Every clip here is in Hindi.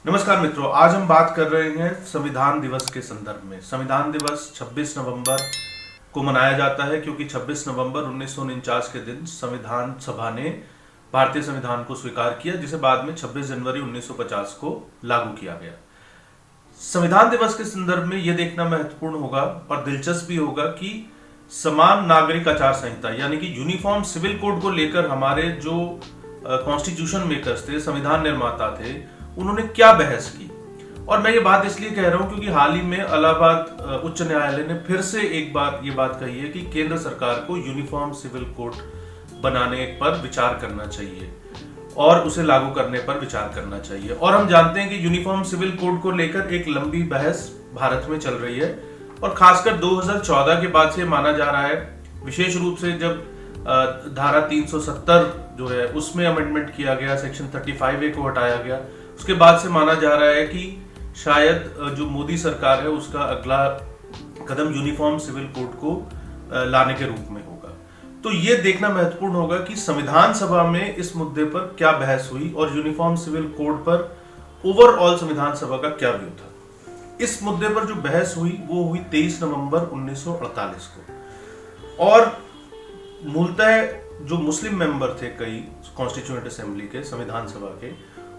नमस्कार मित्रों, आज हम बात कर रहे हैं संविधान दिवस के संदर्भ में। संविधान दिवस 26 नवंबर को मनाया जाता है क्योंकि 26 नवंबर 1949 के दिन संविधान सभा ने भारतीय संविधान को स्वीकार किया, जिसे बाद में 26 जनवरी 1950 को लागू किया गया। संविधान दिवस के संदर्भ में यह देखना महत्वपूर्ण होगा और दिलचस्प भी होगा कि समान नागरिक आचार संहिता यानी कि यूनिफॉर्म सिविल कोड को लेकर हमारे जो कॉन्स्टिट्यूशन मेकर्स थे, संविधान निर्माता थे, उन्होंने क्या बहस की। और मैं ये बात इसलिए कह रहा हूं क्योंकि हाल ही में इलाहाबाद उच्च न्यायालय ने फिर से एक बार ये बात कही है कि केंद्र सरकार को यूनिफॉर्म सिविल कोड बनाने पर विचार करना चाहिए और उसे लागू करने पर विचार करना चाहिए। और हम जानते हैं कि यूनिफॉर्म सिविल कोड को लेकर एक लंबी बहस भारत में चल रही है और खासकर 2014 के बाद से माना जा रहा है, विशेष रूप से जब धारा 370 जो है उसमें अमेंडमेंट किया गया, सेक्शन 35A को हटाया गया, उसके बाद से माना जा रहा है कि शायद जो मोदी सरकार है उसका अगला कदम यूनिफॉर्म सिविल कोड को लाने के रूप में होगा। तो ये देखना महत्वपूर्ण होगा कि संविधान सभा में इस मुद्दे पर क्या बहस हुई और यूनिफॉर्म सिविल कोड पर ओवरऑल संविधान सभा का क्या व्यू था। इस मुद्दे पर जो बहस हुई वो हुई 23 नवंबर 1948 को। और मूलतः जो मुस्लिम मेंबर थे कई कॉन्स्टिट्यूएंट असेंबली के, संविधान सभा के,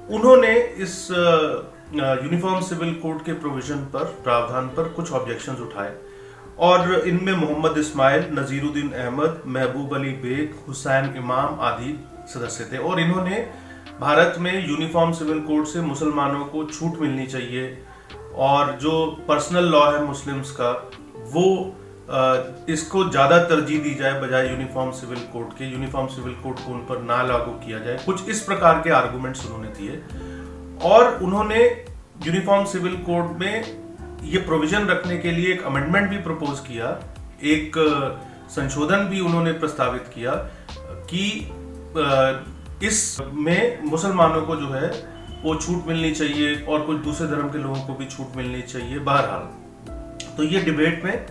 उन्होंने इस यूनिफॉर्म सिविल कोड के प्रोविजन पर, प्रावधान पर कुछ ऑब्जेक्शंस उठाए और इनमें मोहम्मद इस्माइल, नजीरुद्दीन अहमद, महबूब अली बेग, हुसैन इमाम आदि सदस्य थे। और इन्होंने भारत में यूनिफॉर्म सिविल कोड से मुसलमानों को छूट मिलनी चाहिए और जो पर्सनल लॉ है मुस्लिम्स का वो इसको ज्यादा तरजीह दी जाए बजाय यूनिफॉर्म सिविल कोड के। यूनिफॉर्म सिविल कोड को उन पर ना लागू किया जाए, कुछ इस प्रकार के आर्गुमेंट्स उन्होंने दिए। और उन्होंने यूनिफॉर्म सिविल कोड में ये प्रोविजन रखने के लिए एक अमेंडमेंट भी प्रपोज किया, एक संशोधन भी उन्होंने प्रस्तावित किया कि इसमें मुसलमानों को जो है वो छूट मिलनी चाहिए और कुछ दूसरे धर्म के लोगों को भी छूट मिलनी चाहिए। बहरहाल तो ये डिबेट में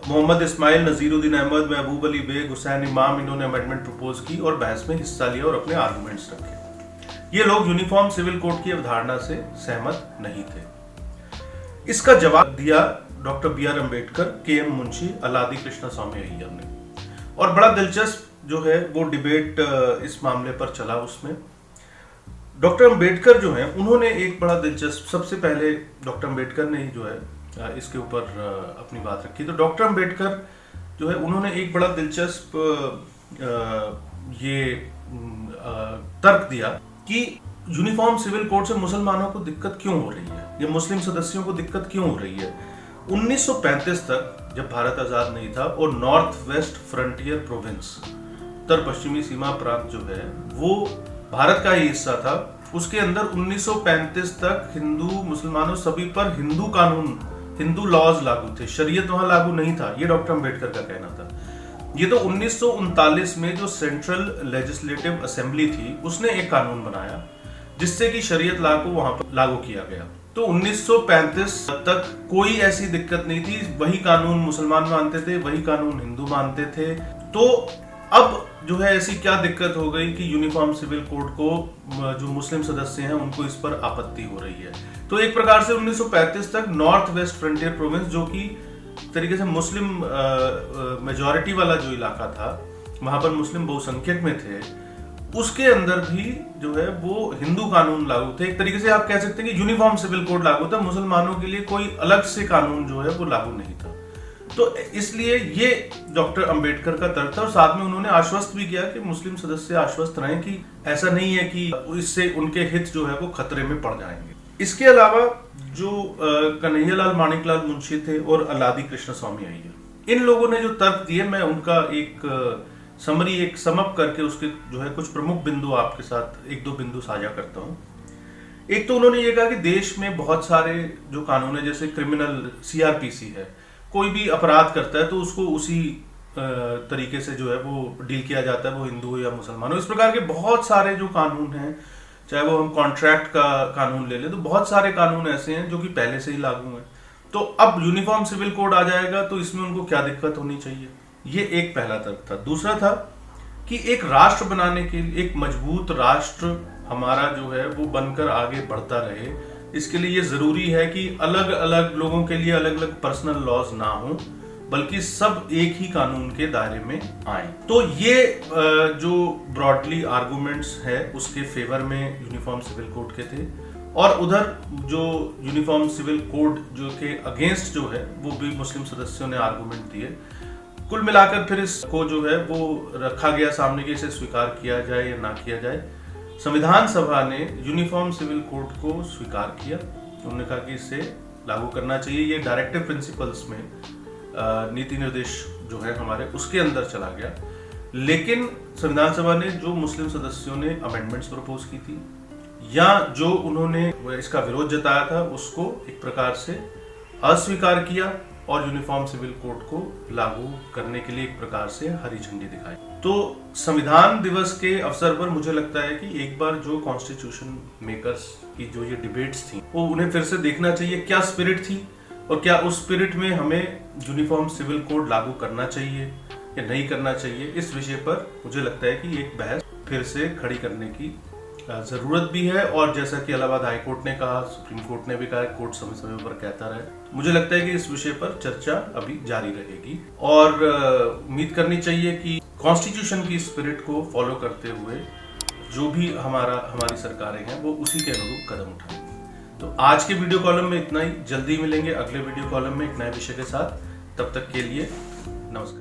मोहम्मद इस्माइल, नजीरुद्दीन अहमद, महबूब अली बेग, हुसैन इमाम, इन्होंने अमेंडमेंट प्रपोज की और बहस में हिस्सा लिया और अपने आर्गुमेंट्स रखे। ये लोग यूनिफॉर्म सिविल कोड की अवधारणा से सहमत नहीं थे। इसका जवाब दिया doctor B.R. Ambedkar, K.M. Munshi, Alladi Krishnaswami Ayyar ने। और बड़ा दिलचस्प जो है वो डिबेट इस मामले पर चला। उसमें डॉक्टर अम्बेडकर जो है उन्होंने एक बड़ा दिलचस्प, सबसे पहले डॉक्टर अम्बेडकर ने जो है इसके ऊपर अपनी बात रखी। तो डॉक्टर अम्बेडकर जो है उन्होंने एक बड़ा दिलचस्प ये तर्क दिया कि यूनिफॉर्म सिविल कोड से मुसलमानों को दिक्कत क्यों हो रही है, या मुस्लिम सदस्यों को दिक्कत क्यों हो रही है। 1935 तक जब भारत आजाद नहीं था और नॉर्थ वेस्ट फ्रंटियर प्रोविंस, उत्तर पश्चिमी सीमा प्रांत जो है वो भारत का ही हिस्सा था, उसके अंदर 1935 तक हिंदू मुसलमानों सभी पर हिंदू कानून, हिंदू लॉज लागू थे, शरीयत वहां लागू नहीं था। ये डॉक्टर अम्बेडकर का कहना था। ये तो 1939 में जो सेंट्रल लेजिस्लेटिव असेंबली थी उसने एक कानून बनाया जिससे कि शरीयत लॉ को वहां पर लागू किया गया। तो 1935 तक कोई ऐसी दिक्कत नहीं थी, वही कानून मुसलमान मानते थे, वही कानून हिंदू मानते थे। तो अब जो है ऐसी क्या दिक्कत हो गई कि यूनिफॉर्म सिविल कोड को जो मुस्लिम सदस्य हैं उनको इस पर आपत्ति हो रही है। तो एक प्रकार से 1935 तक नॉर्थ वेस्ट फ्रंटियर प्रोविंस, जो कि तरीके से मुस्लिम मेजॉरिटी वाला जो इलाका था, वहां पर मुस्लिम बहुसंख्यक में थे, उसके अंदर भी जो है वो हिंदू कानून लागू थे। एक तरीके से आप कह सकते हैं कि यूनिफॉर्म सिविल कोड लागू था, मुसलमानों के लिए कोई अलग से कानून जो है वो लागू नहीं था। तो इसलिए ये डॉक्टर अम्बेडकर का तर्क था और साथ में उन्होंने आश्वस्त भी किया कि मुस्लिम सदस्य आश्वस्त रहें कि ऐसा नहीं है कि इससे उनके हित जो है वो खतरे में पड़ जाएंगे। इसके अलावा जो कन्हैयालाल माणिकलाल मुंशी थे और अलादी कृष्ण स्वामी अय्यर, इन लोगों ने जो तर्क दिए, मैं उनका एक समरी, एक समअप करके उसके जो है कुछ प्रमुख बिंदु आपके साथ एक दो बिंदु साझा करता हूं। एक तो उन्होंने ये कहा कि देश में बहुत सारे जो कानून है, जैसे क्रिमिनल CRPC है, कोई भी अपराध करता है तो उसको उसी तरीके से जो है वो डील किया जाता है, वो हिंदू हो या मुसलमान हो। इस प्रकार के बहुत सारे जो कानून हैं, चाहे वो हम कॉन्ट्रैक्ट का कानून ले लें, तो बहुत सारे कानून ऐसे हैं जो कि पहले से ही लागू हैं। तो अब यूनिफॉर्म सिविल कोड आ जाएगा तो इसमें उनको क्या दिक्कत होनी चाहिए। ये एक पहला तर्क था। दूसरा था कि एक राष्ट्र बनाने के लिए, एक मजबूत राष्ट्र हमारा जो है वो बनकर आगे बढ़ता रहे, इसके लिए ये जरूरी है कि अलग अलग लोगों के लिए अलग अलग पर्सनल लॉज ना हो, बल्कि सब एक ही कानून के दायरे में आए। तो ये जो ब्रॉडली आर्गुमेंट्स है उसके फेवर में यूनिफॉर्म सिविल कोड के थे, और उधर जो यूनिफॉर्म सिविल कोड जो के अगेंस्ट जो है वो भी मुस्लिम सदस्यों ने आर्गुमेंट दिए। कुल मिलाकर फिर इसको जो है वो रखा गया सामने कि इसे स्वीकार किया जाए या ना किया जाए। संविधान सभा ने यूनिफॉर्म सिविल कोड को स्वीकार किया। उन्होंने कहा कि इसे लागू करना चाहिए। ये डायरेक्टिव प्रिंसिपल्स में नीति निर्देश जो है हमारे उसके अंदर चला गया। लेकिन संविधान सभा ने जो मुस्लिम सदस्यों ने अमेंडमेंट्स प्रपोज की थी या जो उन्होंने इसका विरोध जताया था उसको एक प्रकार से अस्वीकार किया और यूनिफॉर्म सिविल कोड को लागू करने के लिए एक प्रकार से हरी झंडी दिखाई। तो संविधान दिवस के अवसर पर मुझे लगता है कि एक बार जो कॉन्स्टिट्यूशन मेकर्स की जो ये डिबेट्स थी वो उन्हें फिर से देखना चाहिए, क्या स्पिरिट थी और क्या उस स्पिरिट में हमें यूनिफॉर्म सिविल कोड लागू करना चाहिए या नहीं करना चाहिए। इस विषय पर मुझे लगता है कि एक बहस फिर से खड़ी करने की जरूरत भी है। और जैसा कि इलाहाबाद हाई कोर्ट ने कहा, सुप्रीम कोर्ट ने भी कहा, कोर्ट समय समय पर कहता रहे, मुझे लगता है कि इस विषय पर चर्चा अभी जारी रहेगी और उम्मीद करनी चाहिए कि कॉन्स्टिट्यूशन की स्पिरिट को फॉलो करते हुए जो भी हमारी सरकारें हैं वो उसी के अनुरूप कदम उठाएं। तो आज के वीडियो कॉलम में इतना ही। जल्दी मिलेंगे अगले वीडियो कॉलम में एक नए विषय के साथ। तब तक के लिए नमस्कार।